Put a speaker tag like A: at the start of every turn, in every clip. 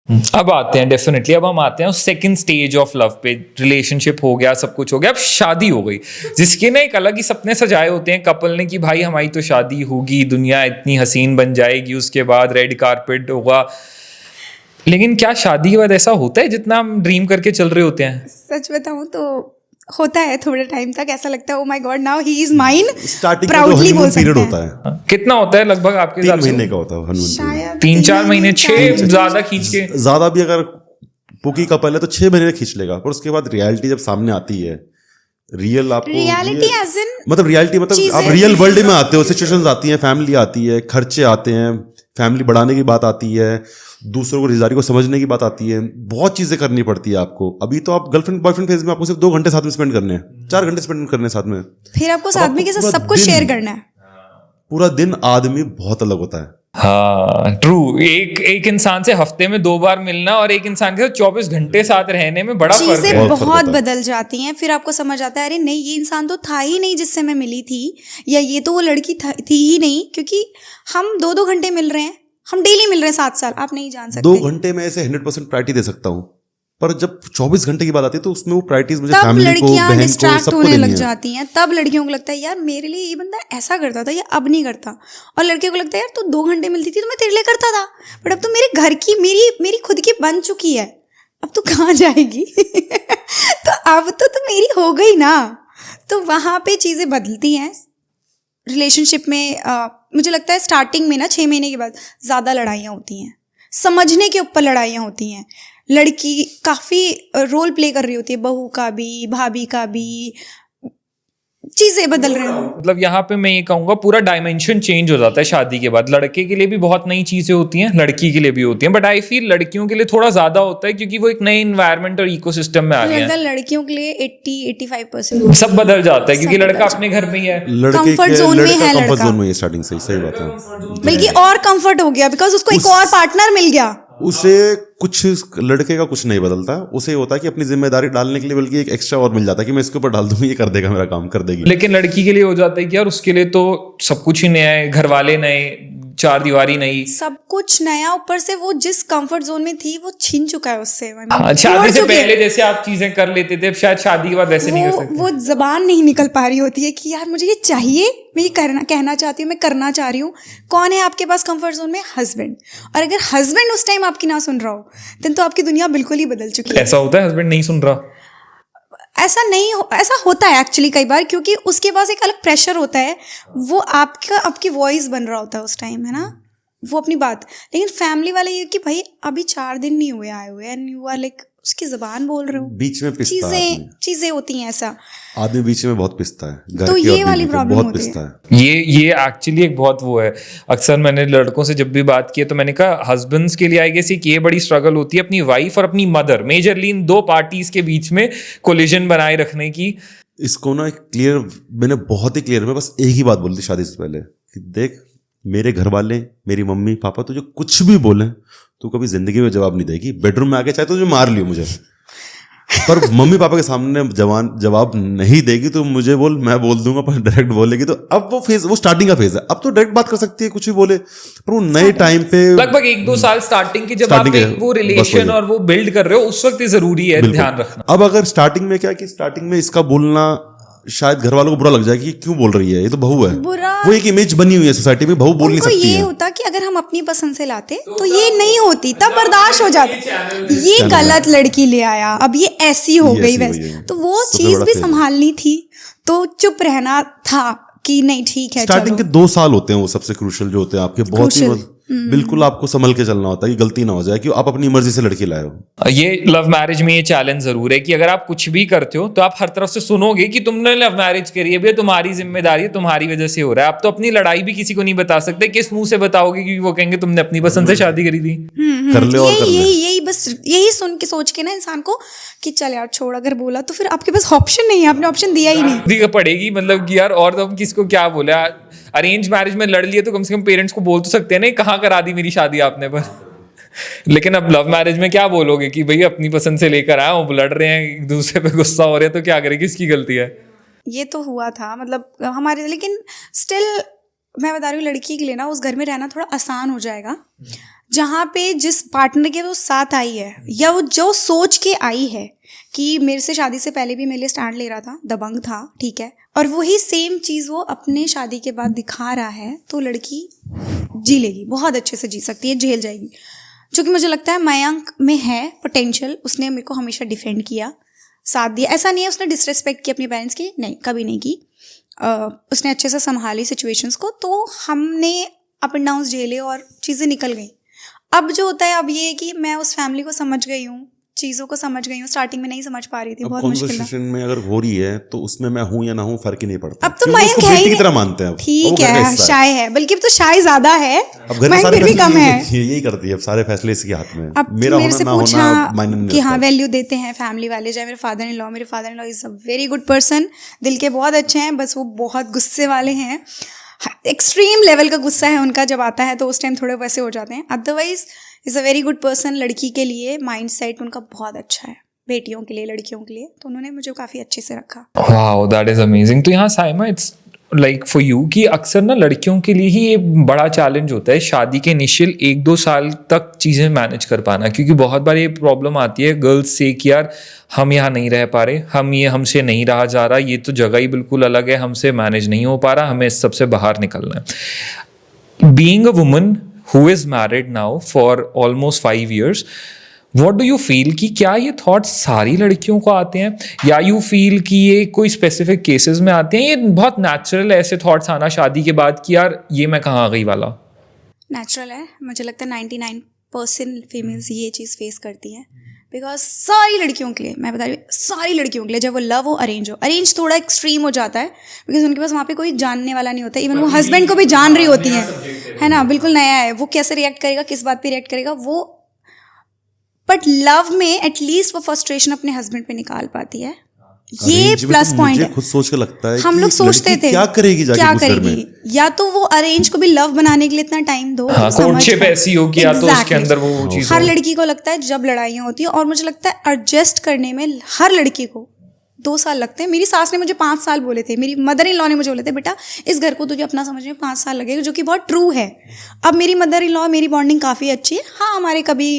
A: अब आते हैं डेफिनेटली, अब हम आते हैं उस सेकंड स्टेज ऑफ लव पे। रिलेशनशिप हो गया, सब कुछ हो गया, अब शादी हो गई, जिसके ना एक अलग ही सपने सजाए होते हैं कपल ने कि भाई हमारी तो शादी होगी, दुनिया इतनी हसीन बन जाएगी, उसके बाद रेड कारपेट होगा। लेकिन क्या शादी के बाद ऐसा होता है जितना हम ड्रीम करके चल रहे होते हैं?
B: सच बताऊं तो होता है, थोड़े टाइम तक ऐसा लगता है oh my God now he is mine,
C: starting का
B: प्राउडली
C: जो
B: बोल
C: हनीमून
B: सकते
C: पीरियड
B: हैं।
C: होता है
A: कितना होता है लगभग आपके
C: 3
A: हिसाब से?
C: महीने का होता है हनीमून पीरियड।
B: शायद
A: 3-4 महीने, 6
B: 4
A: ज्यादा खींच के।
C: ज्यादा भी अगर पुकी कपल है तो 6 महीने खींच लेगा, पर उसके बाद रियलिटी जब सामने आती है, रियल आपको
B: रियलिटी एज इन
C: मतलब रियलिटी मतलब आप रियल वर्ल्ड में आते हो, सिचुएशंस आती हैं, फैमिली आती है, खर्चे आते हैं, फैमिली बढ़ाने की बात आती है, दूसरों को रिश्तेदारी को समझने की बात आती है, बहुत चीजें करनी पड़ती है आपको। अभी तो आप गर्लफ्रेंड बॉयफ्रेंड फेज में आपको सिर्फ 2 घंटे साथ में स्पेंड करने हैं, 4 घंटे स्पेंड करने हैं साथ में,
B: फिर आपको साथ में के साथ सब कुछ शेयर करना है।
C: पूरा दिन आदमी बहुत अलग होता है।
A: हाँ ट्रू, एक इंसान से हफ्ते में 2 बार मिलना और एक इंसान के साथ 24 घंटे साथ रहने में बड़ा फर्क है।
B: चीजें
C: बहुत फर्क
B: बहुत
C: होता है।
B: बदल जाती हैं, फिर आपको समझ आता है अरे नहीं ये इंसान तो था ही नहीं जिससे मैं मिली थी, या ये तो वो लड़की थी ही नहीं, क्योंकि हम 2-2 घंटे मिल रहे हैं, हम डेली मिल रहे हैं 7 साल, आप नहीं जान सकते।
C: 2 घंटे में ऐसे 100% प्रायोरिटी दे सकता हूँ, पर जब 24 घंटे की बात आती है तो उसमें वो प्रायोरिटीज मुझे
B: तब
C: फैमिली को,
B: लड़कियां
C: बहन को,
B: डिस्ट्रैक्ट
C: सबको
B: होने
C: देनी
B: लग
C: है।
B: जाती हैं, तब लड़कियों को लगता है यार मेरे लिए ये बंदा ऐसा करता था, ये अब नहीं करता, और लड़के को लगता है यार तू 2 घंटे मिलती थी तो मैं तेरे लिए करता था, बट अब तो मेरे घर की मेरी खुद की बन चुकी है, अब तू कहाँ जाएगी तो अब तो मेरी हो गई ना। तो वहाँ पे चीज़ें बदलती हैं रिलेशनशिप में। मुझे लगता है स्टार्टिंग में ना 6 महीने के बाद ज़्यादा लड़ाइयाँ होती हैं, समझने के ऊपर लड़ाइयाँ होती हैं, लड़की काफ़ी रोल प्ले कर रही होती है, बहू का भी, भाभी का भी, चीज़ें बदल रही हैं।
A: मतलब यहाँ पे मैं ये कहूँगा पूरा डायमेंशन चेंज हो जाता है शादी के बाद। लड़के के लिए भी बहुत नई चीजें होती हैं, लड़की के लिए भी होती हैं, बट आई फील लड़कियों के लिए थोड़ा ज्यादा होता है क्योंकि वो एक नए इन्वायरमेंट और इकोसिस्टम में आ गए हैं।
B: लड़कियों के लिए 80-85%
A: सब बदल जाता है क्योंकि लड़का अपने घर में ही है।
B: Comfort zone में है
C: कंफर्ट
B: लड़का।
C: जोन में स्टार्टिंग से सही बात है।
B: बल्कि और कंफर्ट हो गया बिकॉज उसको एक और पार्टनर मिल गया।
C: उसे कुछ लड़के का कुछ नहीं बदलता, उसे होता है कि अपनी जिम्मेदारी डालने के लिए बल्कि एक एक्स्ट्रा और मिल जाता है कि मैं इसके ऊपर डाल दूंगी, ये कर देगा, मेरा काम कर देगी।
A: लेकिन लड़की के लिए हो जाता है कि यार उसके लिए तो सब कुछ ही नया है, घर वाले नए, 4 दीवारी नई,
B: सब कुछ नया, ऊपर से वो जिस कंफर्ट जोन में थी वो छीन चुका है उससे।
A: हाँ, शादी से पहले जैसे आप चीजें कर लेते थे, अब शायद शादी के बाद वैसे नहीं कर सकते।
B: वो जबान नहीं निकल पा रही होती है कि यार मुझे ये चाहिए, मैं ये कहना चाहती हूँ, मैं करना चाह रही हूँ। कौन है आपके पास कंफर्ट जोन में? हस्बैंड। और अगर हस्बैंड उस टाइम आपकी ना सुन रहा हो देन तो आपकी दुनिया बिल्कुल ही बदल चुकी है।
A: ऐसा होता है हस्बैंड नहीं सुन रहा?
B: ऐसा होता है एक्चुअली कई बार, क्योंकि उसके पास एक अलग प्रेशर होता है, वो आपकी वॉइस बन रहा होता है उस टाइम, है ना, वो अपनी बात। लेकिन फैमिली वाले ये कि भाई अभी 4 दिन नहीं हुए आए हुए एंड यू आर लाइक उसकी जुबान बोल रहे हो,
C: बीच में पिसता है आदमी।
B: चीजें होती हैं ऐसा,
C: आदमी बीच में बहुत पिसता है, घर
B: तो
C: की
B: ये
C: और
B: वाली
C: बीवी की
B: प्रॉब्लम
C: बहुत
B: होती
C: पिसता
B: है।
C: है।
A: ये एक्चुअली एक बहुत वो है। अक्सर मैंने लड़कों से जब भी बात की है तो मैंने कहा हस्बैंड्स के लिए आई गेस एक ये बड़ी स्ट्रगल होती है अपनी वाइफ और अपनी मदर, मेजरली इन 2 पार्टीज के बीच में कोलिजन बनाए रखने की।
C: इसको ना क्लियर, मैंने बहुत ही क्लियर में बस एक ही बात बोली थी शादी से पहले कि देख मेरे घर वाले, मेरी मम्मी पापा तुझे कुछ भी बोले तू कभी जिंदगी में जवाब नहीं देगी, बेडरूम में आके चाहे तो तुझे मार लियो मुझे, पर मम्मी पापा के सामने जवाब नहीं देगी तो मुझे बोल, मैं बोल दूंगा, पर डायरेक्ट बोलेगी। तो अब वो स्टार्टिंग का फेज है, अब तो डायरेक्ट बात कर सकती है, कुछ भी बोले, पर वो नए टाइम पे
A: लगभग 1-2 साल स्टार्टिंग की जब आप एक वो रिलेशन और वो बिल्ड कर रहे हो उस वक्त जरूरी है ध्यान रखना।
C: अब अगर स्टार्टिंग में क्या कि स्टार्टिंग में इसका बोलना शायद घर वालों को बुरा लग जाए कि क्यों बोल रही है, ये तो बहू है, वो एक इमेज बनी हुई है सोसाइटी में, बहू बोल नहीं सकती
B: ये
C: है।
B: होता कि अगर हम अपनी पसंद से लाते तो ये नहीं होती, तब बर्दाश्त हो जाती, ये गलत लड़की ले आया, अब ये ऐसी हो गई वैसे, तो वो चीज भी संभालनी थी, तो चुप रहना था कि नहीं ठीक है।
C: स्टार्टिंग के 2 साल होते हैं वो सबसे क्रूशियल जो होते हैं आपके, बहुत ही बिल्कुल आपको संभल के चलना होता है कि गलती ना हो जाए कि आप अपनी मर्जी से लड़की लाए हो।
A: ये लव मैरिज में ये चैलेंज जरूर है कि अगर आप कुछ भी करते हो तो आप हर तरफ से सुनोगे कि तुमने लव मैरिज करी है, भैया तुम्हारी जिम्मेदारी है, तुम्हारी वजह से हो रहा है। आप तो अपनी लड़ाई भी किसी को नहीं बता सकते, किस मुंह से बताओगे, क्योंकि वो कहेंगे तुमने अपनी पसंद से शादी करी थी।
C: कर ले और कर ले।
B: यही सुन के सोच के ना इंसान को कि चल यार छोड़, अगर बोला तो फिर आपके पास ऑप्शन नहीं है, आपने ऑप्शन दिया ही नहीं
A: पड़ेगी, मतलब कि यार और तो हम किसको क्या बोले। अरेंज मैरिज में लड़ लिए तो कम से कम पेरेंट्स को बोल तो सकते हैं ना कहाँ करा दी मेरी शादी आपने, पर लेकिन अब लव मैरिज में क्या बोलोगे कि भाई अपनी पसंद से लेकर आए, वो लड़ रहे हैं, एक दूसरे पे गुस्सा हो रहे हैं, तो क्या करें, किसकी गलती है?
B: ये तो हुआ था मतलब हमारे, लेकिन स्टिल मैं बता रही हूँ लड़की के लिए ना उस घर में रहना थोड़ा आसान हो जाएगा, जहाँ पे जिस पार्टनर के वो साथ आई है या वो जो सोच के आई है कि मेरे से शादी से पहले भी मेरे लिए स्टैंड ले रहा था, दबंग था, ठीक है, और वही सेम चीज़ वो अपने शादी के बाद दिखा रहा है, तो लड़की जी लेगी, बहुत अच्छे से जी सकती है, झेल जाएगी। जो कि मुझे लगता है मयंक में है पोटेंशियल। उसने मेरे को हमेशा डिफेंड किया, साथ दिया। ऐसा नहीं है उसने डिसरिस्पेक्ट की अपने पेरेंट्स की, नहीं, कभी नहीं की। उसने अच्छे से संभाली सिचुएशंस को, तो हमने अप एंड डाउन्स झेले और चीज़ें निकल गई। अब जो होता है, अब ये है कि मैं उस फैमिली को समझ गई हूँ, चीज़ों को समझ गई हूँ। स्टार्टिंग में नहीं समझ पा रही थी, बहुत मुश्किल था।
C: कॉन्वर्सेशन में अगर हो रही है तो उसमें मैं हूँ या ना हूँ फर्क ही नहीं पड़ता।
B: अब तो मयंक है ही
C: की तरह मानते हैं अब,
B: ठीक है, शाय है, बल्कि अब तो शाय ज्यादा है, मयंक फिर भी कम है।
C: यही करती है, अब सारे फैसले इसके हाथ में।
B: अब मेरे से पूछा कि हाँ वैल्यू देते हैं फैमिली वाले, चाहे मेरे father in law is a very good person, दिल के बहुत अच्छे हैं, बस वो बहुत गुस्से वाले हैं, एक्सट्रीम लेवल का गुस्सा है उनका, जब आता है तो उस टाइम थोड़े वैसे हो जाते हैं। Otherwise is a very good person. लड़की के लिए माइंडसेट उनका बहुत अच्छा है, बेटियों के लिए, लड़कियों के लिए, तो उन्होंने मुझे काफ़ी अच्छे से रखा।
A: Wow, that is amazing. तो यहाँ Saima, it's like for you कि अक्सर ना लड़कियों के लिए ही ये बड़ा चैलेंज होता है शादी के इनिशियल 1-2 साल तक चीज़ें मैनेज कर पाना, क्योंकि बहुत बार ये प्रॉब्लम आती है गर्ल्स से कि यार हम यहाँ नहीं रह पा रहे, हमसे नहीं रहा जा रहा, ये तो जगह ही बिल्कुल अलग है, हमसे मैनेज नहीं हो पा रहा, हमें इस सबसे बाहर निकलना है। Being a woman who is married now for almost 5 years, what do you feel कि क्या ये थॉट्स सारी लड़कियों को आते हैं, या you feel कि ये कोई स्पेसिफिक केसेस में आते हैं? ये बहुत नेचुरल है ऐसे थॉट्स आना शादी के बाद कि यार ये मैं कहाँ आ गई वाला?
B: नेचुरल है, मुझे लगता है 99% फीमेल्स ये चीज़ फेस करती हैं, बिकॉज सारी लड़कियों के लिए, मैं बता रही हूँ, सारी लड़कियों के लिए, जब वो लव हो, अरेंज थोड़ा एक्सट्रीम हो जाता है, बिकॉज उनके पास वहाँ पे कोई जानने वाला नहीं होता, इवन वो हस्बैंड को भी जान रही होती है ना, बिल्कुल नया है, वो कैसे रिएक्ट करेगा, किस बात पे रिएक्ट करेगा वो। बट लव में एटलीस्ट वो फ्रस्ट्रेशन अपने हस्बैंड पे निकाल पाती है, ये प्लस पॉइंट है।
C: खुद सोच के लगता है
B: हम लोग सोचते थे
C: क्या करेगी जाके उस घर में,
B: या तो वो अरेंज को भी लव बनाने के लिए इतना टाइम दो,
A: कोर्टशिप ऐसी हो कि या तो उसके अंदर वो चीज,
B: हर लड़की को लगता है जब लड़ाइयाँ होती हैं, और मुझे लगता है एडजस्ट करने में हर लड़की को 2 साल लगते हैं। मेरी सास ने मुझे 5 साल बोले थे, मेरी मदर इन लॉ ने मुझे बोले थे, बेटा इस घर को तुझे अपना समझने में 5 साल लगेगा, जो कि बहुत ट्रू है। अब मेरी मदर इन लॉ, मेरी बॉन्डिंग काफ़ी अच्छी है, हाँ हमारे कभी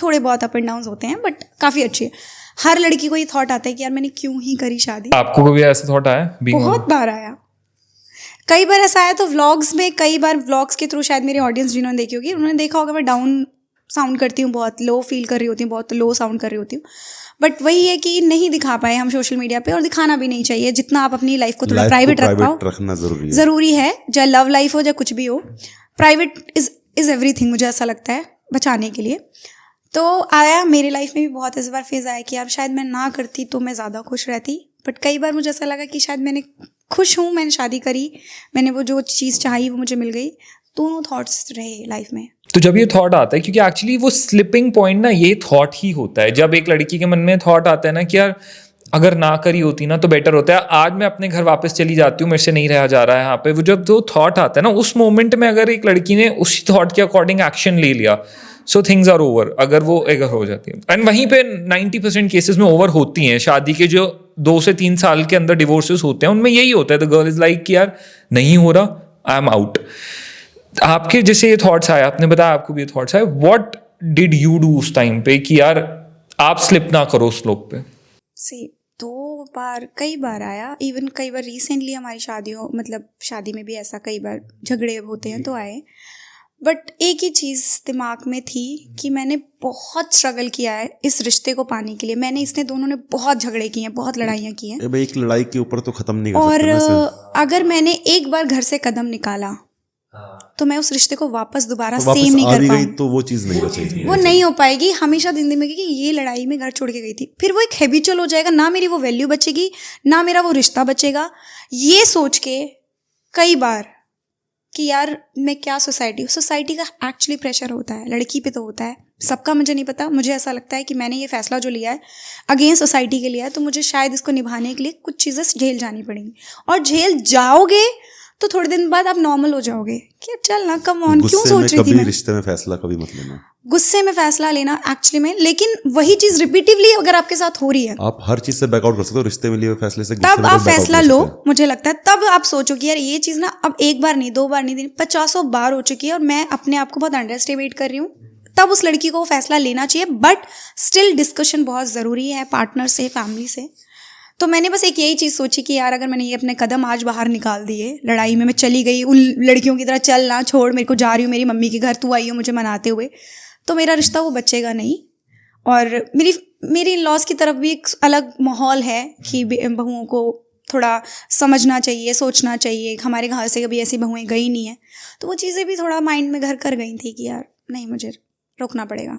B: थोड़े बहुत अप एंड डाउन होते हैं, बट काफ़ी अच्छी है। हर लड़की को ये थॉट आता है कि यार मैंने क्यों ही करी शादी।
A: आपको कभी ऐसा थॉट आया?
B: बहुत बार आया, कई बार ऐसा आया, तो व्लॉग्स में, कई बार व्लॉग्स के थ्रू, शायद मेरी ऑडियंस जिन्होंने देखी होगी उन्होंने देखा होगा, मैं डाउन साउंड करती हूँ, बहुत लो फील कर रही होती हूँ, बहुत लो साउंड कर रही होती हूँ, बट वही है कि नहीं दिखा पाए हम सोशल मीडिया पे, और दिखाना भी नहीं चाहिए। जितना आप अपनी लाइफ को थोड़ा प्राइवेट रख पाओ,
C: रखना जरूरी
B: है, चाहे लव लाइफ हो चाहे कुछ भी हो, प्राइवेट इज एवरीथिंग, मुझे ऐसा लगता है, बचाने के लिए। तो आया मेरी लाइफ में भी बहुत इस बार फेज आया कि यार शायद मैं ना करती तो मैं ज़्यादा खुश रहती, बट कई बार मुझे ऐसा लगा कि शायद मैंने खुश हूँ, मैंने शादी करी, मैंने वो जो चीज़ चाही वो मुझे मिल गई। दोनों थॉट्स रहे लाइफ में।
A: तो जब ये थॉट आता है, क्योंकि एक्चुअली वो स्लिपिंग पॉइंट ना ये थॉट ही होता है, जब एक लड़की के मन में थॉट आता है ना कि यार अगर ना करी होती ना तो बेटर होता है, आज मैं अपने घर वापस चली जाती हूँ, मेरे से नहीं रहा जा रहा है यहाँ पे, वो जब वो थॉट आता है ना, उस मोमेंट में अगर एक लड़की ने उसी थॉट के अकॉर्डिंग एक्शन ले लिया, सो थिंग्स आर ओवर, अगर हो जाती है। एंड वहीं पे 90% केसेस में ओवर होती हैं। शादी के जो 2 से 3 साल के अंदर डिवोर्सेस होते हैं उनमें यही होता है, द गर्ल इज लाइक कि यार नहीं हो रहा, आई एम आउट। आपके जैसे ये थॉट्स आए, आपने बताया आपको भी ये थॉट्स आए, व्हाट डिड यू डू उस टाइम पे कि यार आप स्लिप ना करो स्लोप पे?
B: कई बार आया, इवन कई बार रिसेंटली हमारी शादी में भी ऐसा कई बार झगड़े होते हैं तो आए, बट एक ही चीज़ दिमाग में थी कि मैंने बहुत स्ट्रगल किया है इस रिश्ते को पाने के लिए। इसने दोनों ने बहुत झगड़े किए हैं, बहुत लड़ाइयाँ की हैं।
C: एक लड़ाई के ऊपर तो खत्म नहीं कर
B: सकते। और अगर मैंने एक बार घर से कदम निकाला तो मैं उस रिश्ते को वापस दोबारा सेम नहीं कर पाऊंगी,
C: तो वो चीज़ नहीं बचेगी,
B: वो नहीं हो पाएगी। हमेशा जिंदगी में कि ये लड़ाई में घर छोड़ के गई थी, फिर वो एक हैबिचुअल हो जाएगा, ना मेरी वो वैल्यू बचेगी, ना मेरा वो रिश्ता बचेगा। ये सोच के कई बार कि यार मैं क्या, सोसाइटी का एक्चुअली प्रेशर होता है, लड़की पे तो होता है, सबका मुझे नहीं पता। मुझे ऐसा लगता है कि मैंने ये फैसला जो लिया है अगेंस्ट सोसाइटी के लिया है, तो मुझे शायद इसको निभाने के लिए कुछ चीज़ें झेल जानी पड़ेंगी, और झेल जाओगे तो थोड़े दिन बाद आप नॉर्मल हो जाओगे कि चल ना, कम ऑन, क्यों
C: गुस्से
B: सोच
C: में
B: रही थी
C: कभी
B: मैं।
C: रिश्ते में फैसला कभी मत लेना।
B: गुस्से में फैसला लेना एक्चुअली में, लेकिन वही चीज रिपीटिवली अगर आपके साथ हो रही है
C: आप हर चीज से बैकआउट कर सकते हो, रिश्ते में लिए हुए फैसले से गुस्से
B: तब
C: में
B: आप
C: कभी back out
B: फैसला
C: कर
B: लो।
C: सकते हो।
B: मुझे लगता है तब आप सोचो कि यार ये चीज ना अब एक बार नहीं, 2 बार नहीं, 50 बार हो चुकी है और मैं अपने आप को बहुत अंडर एस्टिमेट कर रही हूँ। तब उस लड़की को वो फैसला लेना चाहिए, बट स्टिल डिस्कशन बहुत ज़रूरी है पार्टनर से, फैमिली से। तो मैंने बस एक यही चीज़ सोची कि यार अगर मैंने ये अपने कदम आज बाहर निकाल दिए, लड़ाई में मैं चली गई उन लड़कियों की तरह, चल ना छोड़, मेरे को जा रही हूँ मेरी मम्मी के घर, तू आई हो मुझे मनाते हुए, तो मेरा रिश्ता वो बचेगा नहीं। और मेरी इन-लॉज़ की तरफ भी एक अलग माहौल है कि बहुओं को थोड़ा समझना चाहिए, सोचना चाहिए। हमारे घर से कभी ऐसी बहुएं गई नहीं है, तो वो चीज़ें भी थोड़ा माइंड में घर कर गई थी कि यार नहीं, मुझे रोकना पड़ेगा।